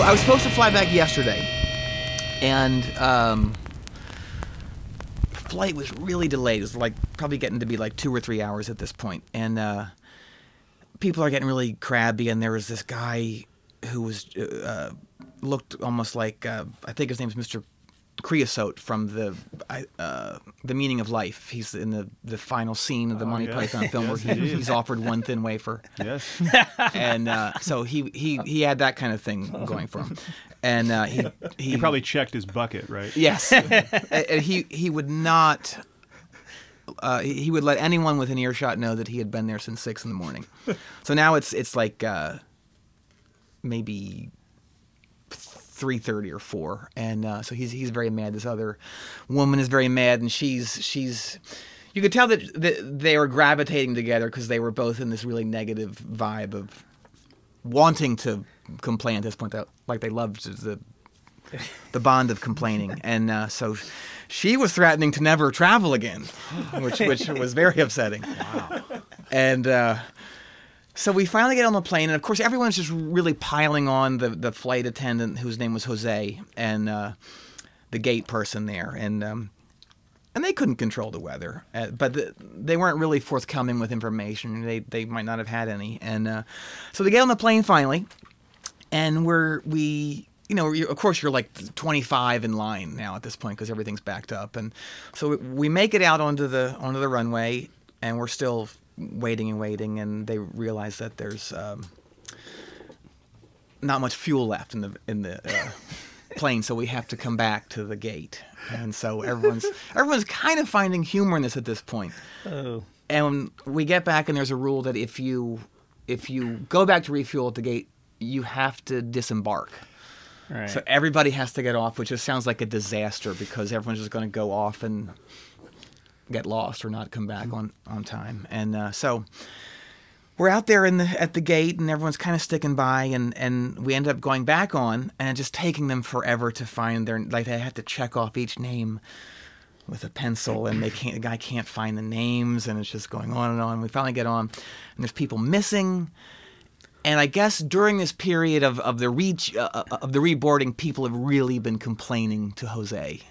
I was supposed to fly back yesterday, and flight was really delayed. It was like probably getting to be like 2 or 3 hours at this point, and people are getting really crabby. And there was this guy who was looked almost like I think his name's Mr. Creosote from the Meaning of Life. He's in the final scene of the Monty Python film where he's offered one thin wafer. Yes, and so he had that kind of thing going for him, and he probably checked his bucket, right? Yes, and he would not. He would let anyone with an earshot know that he had been there since 6 a.m. So now it's like maybe 3:30 or 4, and so he's very mad. This other woman is very mad, and she's. You could tell that they were gravitating together because they were both in this really negative vibe of wanting to complain at this point. That like they loved the bond of complaining, and so she was threatening to never travel again, which was very upsetting. Wow. And so we finally get on the plane, and of course everyone's just really piling on the flight attendant, whose name was Jose, and the gate person there, and they couldn't control the weather, but they weren't really forthcoming with information. They might not have had any, and so they get on the plane finally, and of course you're like 25 in line now at this point because everything's backed up, and so we make it out onto the runway, and we're still waiting, and they realize that there's not much fuel left in the plane, so we have to come back to the gate, and so everyone's kind of finding humor in this at this point. Oh. And we get back, and there's a rule that if you go back to refuel at the gate, you have to disembark. Right. So everybody has to get off, which just sounds like a disaster because everyone's just going to go off and get lost or not come back on time. And so we're out there at the gate, and everyone's kind of sticking by, and we end up going back on, and just taking them forever to find they have to check off each name with a pencil, and the guy can't find the names, and it's just going on and on. We finally get on, and there's people missing. And I guess during this period of the reboarding, people have really been complaining to Jose,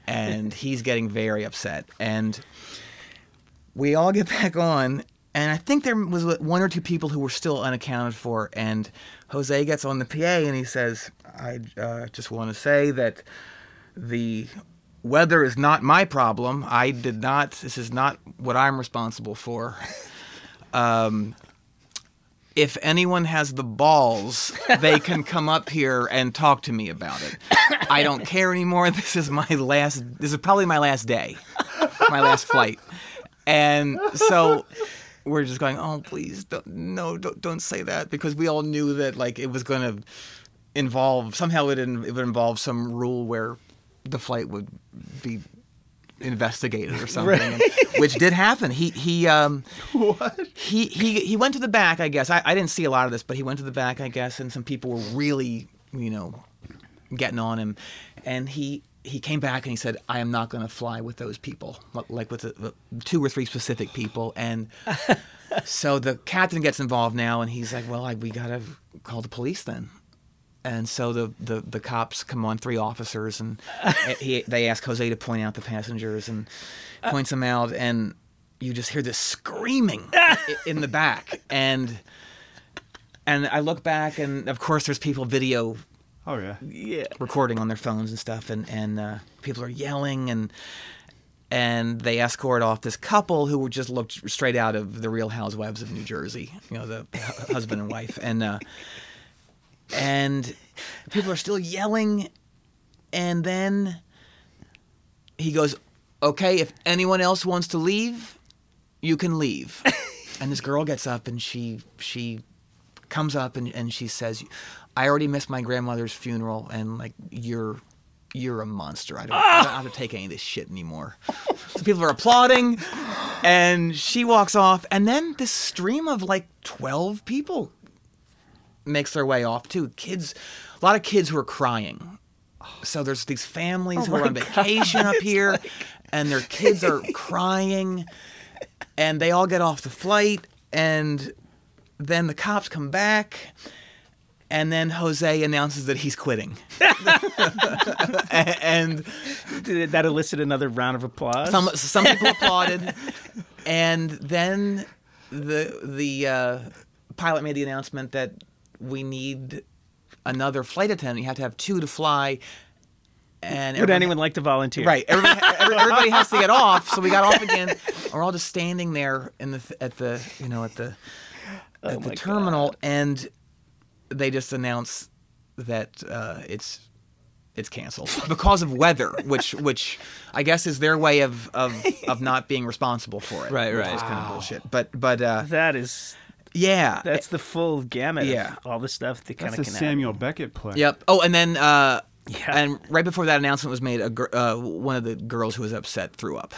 and he's getting very upset. And we all get back on, and I think there was 1 or 2 people who were still unaccounted for. And Jose gets on the PA, and he says, "I just want to say that the weather is not my problem. This is not what I'm responsible for. If anyone has the balls, they can come up here and talk to me about it. I don't care anymore. This is probably my last day, my last flight." And so we're just going, "Oh, please, don't say that," because we all knew that like it was going to involve somehow it would involve some rule where the flight would be investigated or something, Right. Which did happen. What? He went to the back, I guess. I didn't see a lot of this, but he went to the back, I guess, and some people were really, getting on him, and he came back and he said, "I am not going to fly with those people," like with the 2 or 3 specific people, and so the captain gets involved now, and he's like, "Well, we got to call the police then." And so the cops come on, 3 officers, and they ask Jose to point out the passengers, and points them out, and you just hear this screaming in the back, and I look back, and of course there's people video Oh yeah. recording on their phones and stuff, and people are yelling, and they escort off this couple who just looked straight out of the Real Housewives of New Jersey, the husband and wife, and people are still yelling, and then he goes, "Okay, if anyone else wants to leave, you can leave." And this girl gets up, and she comes up, and she says, "I already missed my grandmother's funeral, and like you're a monster. I don't have to take any of this shit anymore." So people are applauding, and she walks off, and then this stream of like 12 people makes their way off too. A lot of kids who are crying. So there's these families who are on vacation up here, and their kids are crying, and they all get off the flight, and then the cops come back, And then Jose announces that he's quitting. And did that elicit another round of applause? Some people applauded. And then the pilot made the announcement that we need another flight attendant. You have to have 2 to fly. And would anyone like to volunteer? Right. Everybody has to get off. So we got off again. We're all just standing there at the terminal, and they just announce that it's canceled because of weather, which I guess is their way of not being responsible for it. Right. Which is kind of bullshit. But that is. Yeah, that's the full gamut. Yeah. Of all the stuff that kind of That's can a Samuel happen. Beckett play. Yep. Oh, and then and right before that announcement was made, one of the girls who was upset threw up.